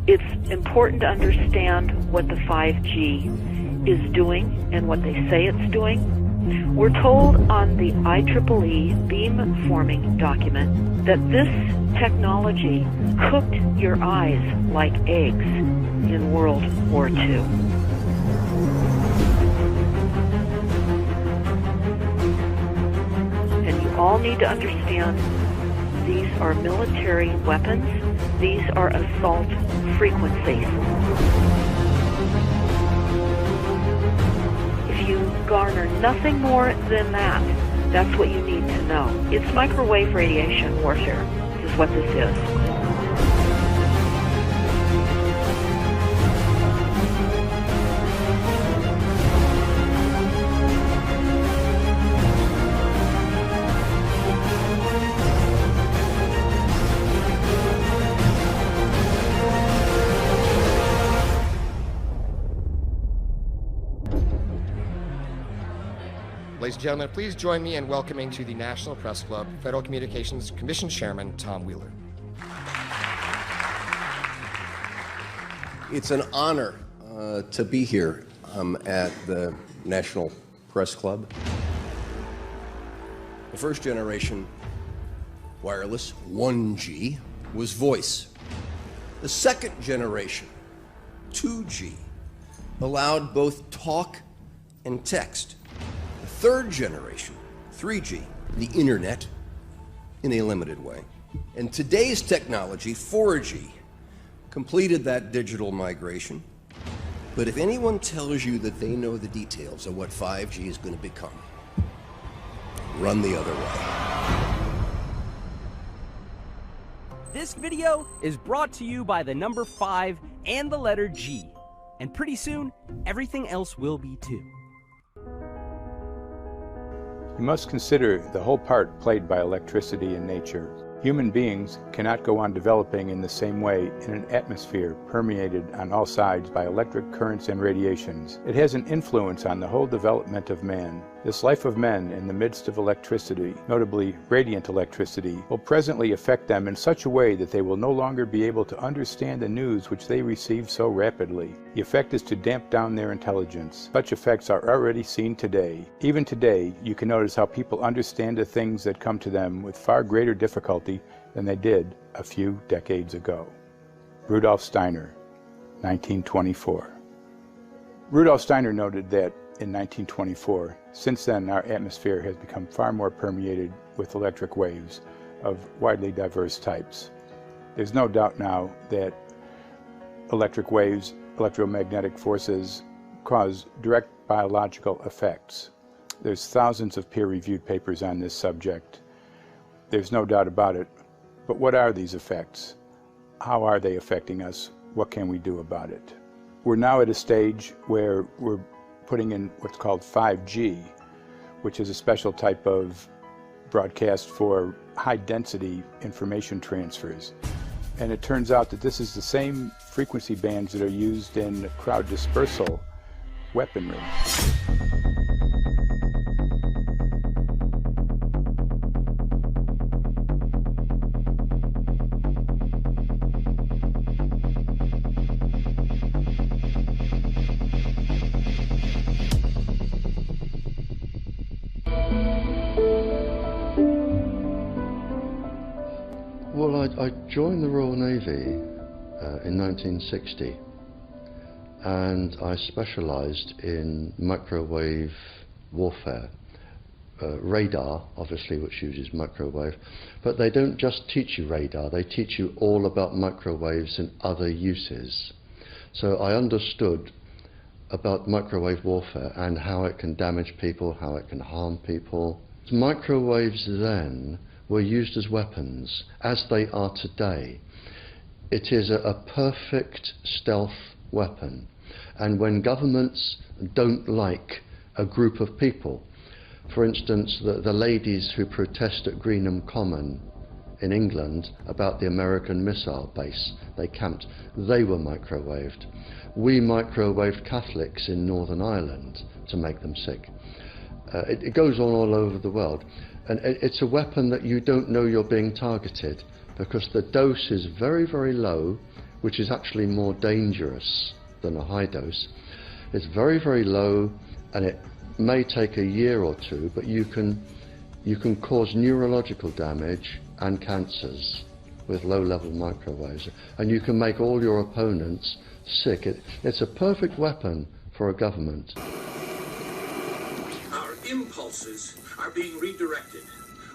It's important to understand what the 5G is doing and what they say it's doing. We're told on the IEEE beamforming document that this technology cooked your eyes like eggs in World War II. And you all need to understand these are military weapons. These are assault frequencies. If you garner nothing more than that, that's what you need to know. It's microwave radiation warfare. This is what this is. Ladies and gentlemen, please join me in welcoming to the National Press Club Federal Communications Commission Chairman Tom Wheeler. It's an honor to be here at the National Press Club. The first generation wireless, 1G, was voice. The second generation, 2G, allowed both talk and text. Third generation, 3G, the internet, in a limited way. And today's technology, 4G, completed that digital migration. But if anyone tells you that they know the details of what 5G is going to become, run the other way. This video is brought to you by the number 5 and the letter G. And pretty soon, everything else will be too. You must consider the whole part played by electricity in nature. Human beings cannot go on developing in the same way in an atmosphere permeated on all sides by electric currents and radiations. It has an influence on the whole development of man. This life of men in the midst of electricity, notably radiant electricity, will presently affect them in such a way that they will no longer be able to understand the news which they receive so rapidly. The effect is to damp down their intelligence. Such effects are already seen today. Even today, you can notice how people understand the things that come to them with far greater difficulty than they did a few decades ago. Rudolf Steiner, 1924. Rudolf Steiner noted that in 1924, since then our atmosphere has become far more permeated with electric waves of widely diverse types. There's no doubt now that electric waves, electromagnetic forces, cause direct biological effects. There's thousands of peer-reviewed papers on this subject. There's no doubt about it. But what are these effects? How are they affecting us? What can we do about it? We're now at a stage where we're putting in what's called 5G, which is a special type of broadcast for high-density information transfers. And it turns out that this is the same frequency bands that are used in crowd dispersal weaponry. Well, I joined the Royal Navy in 1960, and I specialised in microwave warfare. Radar, obviously, which uses microwave, but they don't just teach you radar, they teach you all about microwaves and other uses. So I understood about microwave warfare and how it can damage people, how it can harm people. Microwaves then were used as weapons, as they are today. It is a perfect stealth weapon, and when governments don't like a group of people, for instance the ladies who protest at Greenham Common in England about the American missile base they camped, they were microwaved. We microwaved Catholics in Northern Ireland to make them sick. It goes on all over the world. And it's a weapon that you don't know you're being targeted, because the dose is very, very low, which is actually more dangerous than a high dose. It's very, very low, and it may take a year or two, but you can cause neurological damage and cancers with low-level microwaves, and you can make all your opponents sick. It's a perfect weapon for a government. Our impulses are being redirected.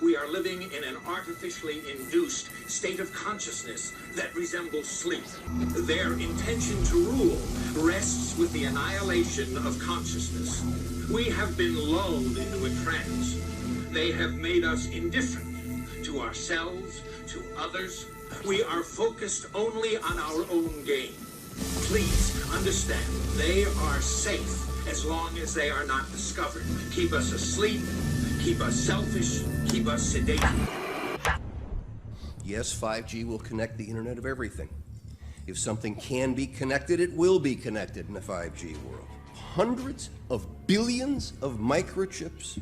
We are living in an artificially induced state of consciousness that resembles sleep. Their intention to rule rests with the annihilation of consciousness. We have been lulled into a trance. They have made us indifferent to ourselves, to others. We are focused only on our own gain. Please understand, they are safe as long as they are not discovered. Keep us asleep, keep us selfish, keep us sedated. Yes, 5G will connect the Internet of everything. If something can be connected, it will be connected in a 5G world. Hundreds of billions of microchips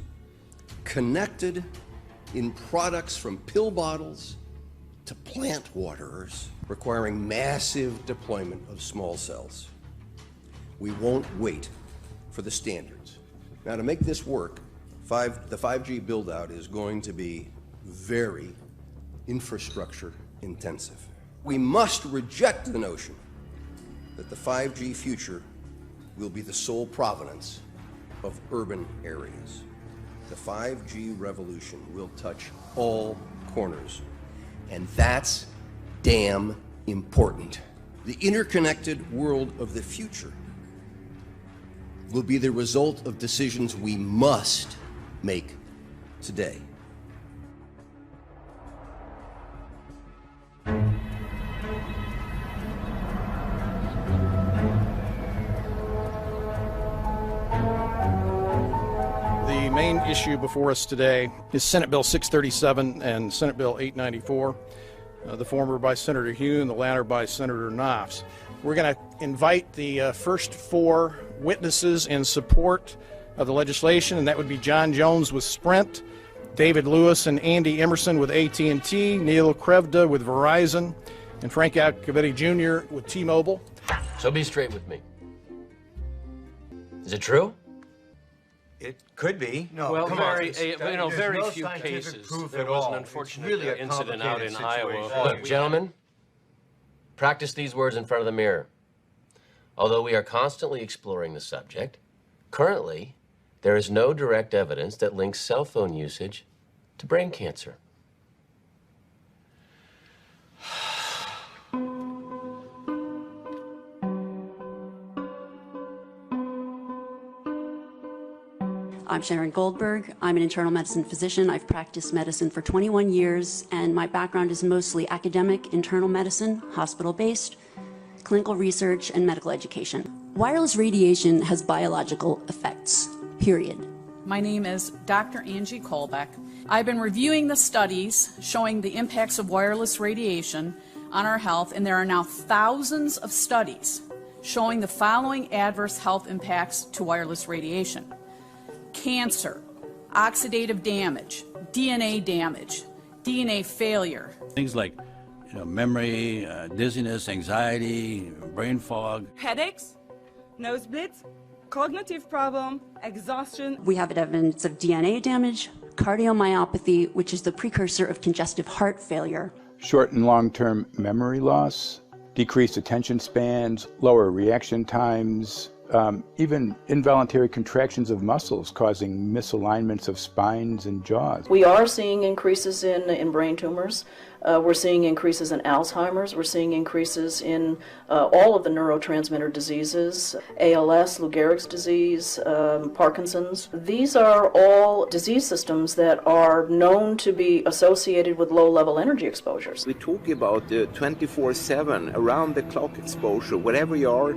connected in products from pill bottles to plant waterers, requiring massive deployment of small cells. We won't wait for the standards. Now, to make this work, the 5G build-out is going to be very infrastructure intensive. We must reject the notion that the 5G future will be the sole provenance of urban areas. The 5G revolution will touch all corners, and that's damn important. The interconnected world of the future will be the result of decisions we must make today. The main issue before us today is Senate Bill 637 and Senate Bill 894, the former by Senator Hugh and the latter by Senator Knopf. We're going to invite the first four witnesses in support of the legislation, and that would be John Jones with Sprint, David Lewis and Andy Emerson with AT&T, Neil Krevda with Verizon, and Frank Iacovetti Jr. with T-Mobile. So be straight with me. Is it true? It could be. No, well, very few cases. There was an unfortunate incident out in Iowa. Look, gentlemen, practice these words in front of the mirror. Although we are constantly exploring the subject, currently, there is no direct evidence that links cell phone usage to brain cancer. I'm Sharon Goldberg. I'm an internal medicine physician. I've practiced medicine for 21 years, and my background is mostly academic, internal medicine, hospital-based, clinical research, and medical education. Wireless radiation has biological effects, period. My name is Dr. Angie Kolbeck. I've been reviewing the studies showing the impacts of wireless radiation on our health, and there are now thousands of studies showing the following adverse health impacts to wireless radiation: cancer, oxidative damage, DNA failure. Things like memory, dizziness, anxiety, brain fog. Headaches, nosebleeds, cognitive problem, exhaustion. We have evidence of DNA damage, cardiomyopathy, which is the precursor of congestive heart failure. Short and long-term memory loss, decreased attention spans, lower reaction times, even involuntary contractions of muscles causing misalignments of spines and jaws. We are seeing increases in brain tumors. We're seeing increases in Alzheimer's. We're seeing increases in all of the neurotransmitter diseases, ALS, Lou Gehrig's disease, Parkinson's. These are all disease systems that are known to be associated with low-level energy exposures. We talk about 24/7, around-the-clock exposure, wherever you are,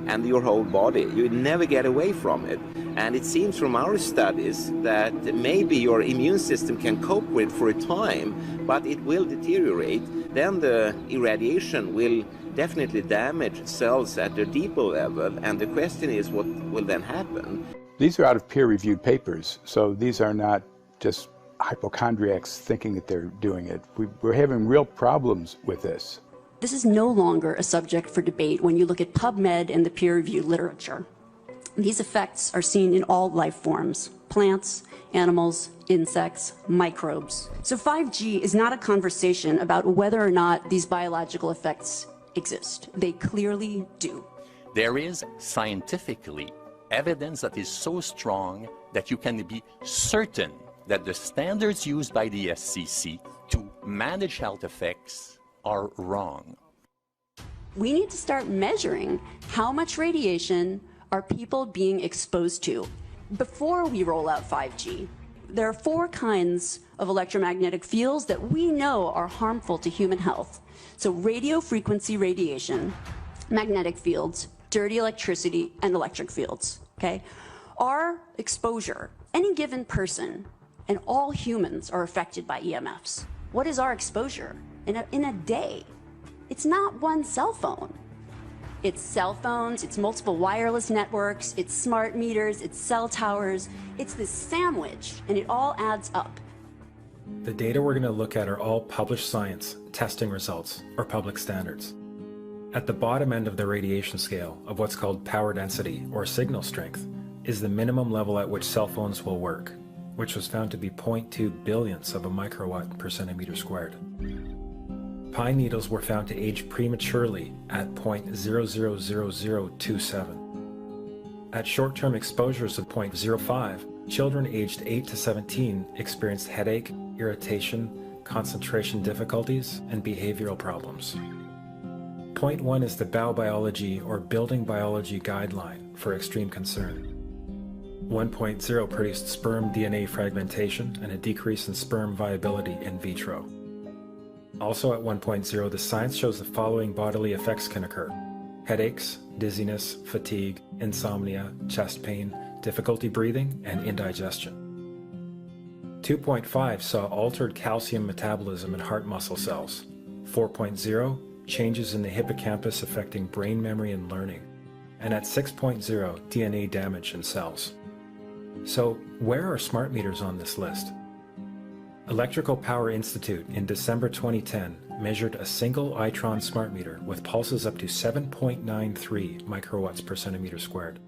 and your whole body. You never get away from it. And it seems from our studies that maybe your immune system can cope with for a time, but it will deteriorate. Then the irradiation will definitely damage cells at a deeper level, and the question is what will then happen? These are out of peer-reviewed papers, so these are not just hypochondriacs thinking that they're doing it. We're having real problems with this. This is no longer a subject for debate when you look at PubMed and the peer-reviewed literature. These effects are seen in all life forms: plants, animals, insects, microbes. So 5G is not a conversation about whether or not these biological effects exist. They clearly do. There is scientifically evidence that is so strong that you can be certain that the standards used by the SCC to manage health effects are wrong. We need to start measuring how much radiation are people being exposed to before we roll out 5G. There are 4 kinds of electromagnetic fields that we know are harmful to human health. So radio frequency radiation, magnetic fields, dirty electricity, and electric fields, okay? Our exposure, any given person, and all humans are affected by EMFs. What is our exposure in a day? It's not one cell phone. It's cell phones, it's multiple wireless networks, it's smart meters, it's cell towers. It's this sandwich, and it all adds up. The data we're going to look at are all published science, testing results, or public standards. At the bottom end of the radiation scale of what's called power density, or signal strength, is the minimum level at which cell phones will work, which was found to be 0.2 billionths of a microwatt per centimeter squared. Pine needles were found to age prematurely at 0.00027. At short-term exposures of 0.05, children aged 8 to 17 experienced headache, irritation, concentration difficulties, and behavioral problems. 0.1 is the biobiology or building biology guideline for extreme concern. 1.0 produced sperm DNA fragmentation and a decrease in sperm viability in vitro. Also at 1.0, the science shows the following bodily effects can occur: headaches, dizziness, fatigue, insomnia, chest pain, difficulty breathing, and indigestion. 2.5 saw altered calcium metabolism in heart muscle cells. 4.0, changes in the hippocampus affecting brain memory and learning. And at 6.0, DNA damage in cells. So where are smart meters on this list? Electrical Power Institute in December 2010 measured a single Itron smart meter with pulses up to 7.93 microwatts per centimeter squared.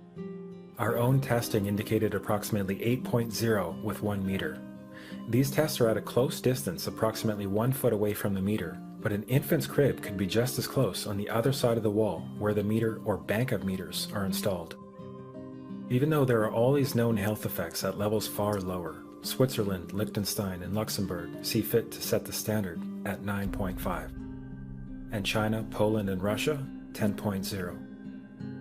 Our own testing indicated approximately 8.0 with 1 meter. These tests are at a close distance, approximately 1 foot away from the meter, but an infant's crib could be just as close on the other side of the wall where the meter or bank of meters are installed. Even though there are all these known health effects at levels far lower, Switzerland, Liechtenstein, and Luxembourg see fit to set the standard at 9.5. And China, Poland, and Russia, 10.0.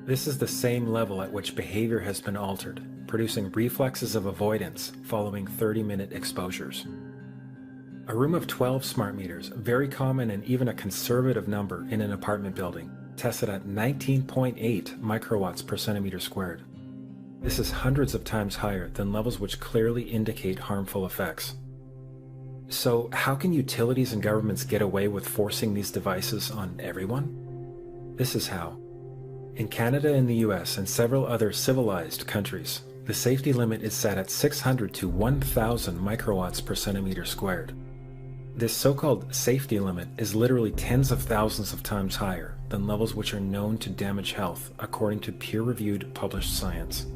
This is the same level at which behavior has been altered, producing reflexes of avoidance following 30-minute exposures. A room of 12 smart meters, very common and even a conservative number in an apartment building, tested at 19.8 microwatts per centimeter squared. This is hundreds of times higher than levels which clearly indicate harmful effects. So how can utilities and governments get away with forcing these devices on everyone? This is how. In Canada and the US and several other civilized countries, the safety limit is set at 600 to 1,000 microwatts per centimeter squared. This so-called safety limit is literally tens of thousands of times higher than levels which are known to damage health according to peer-reviewed published science.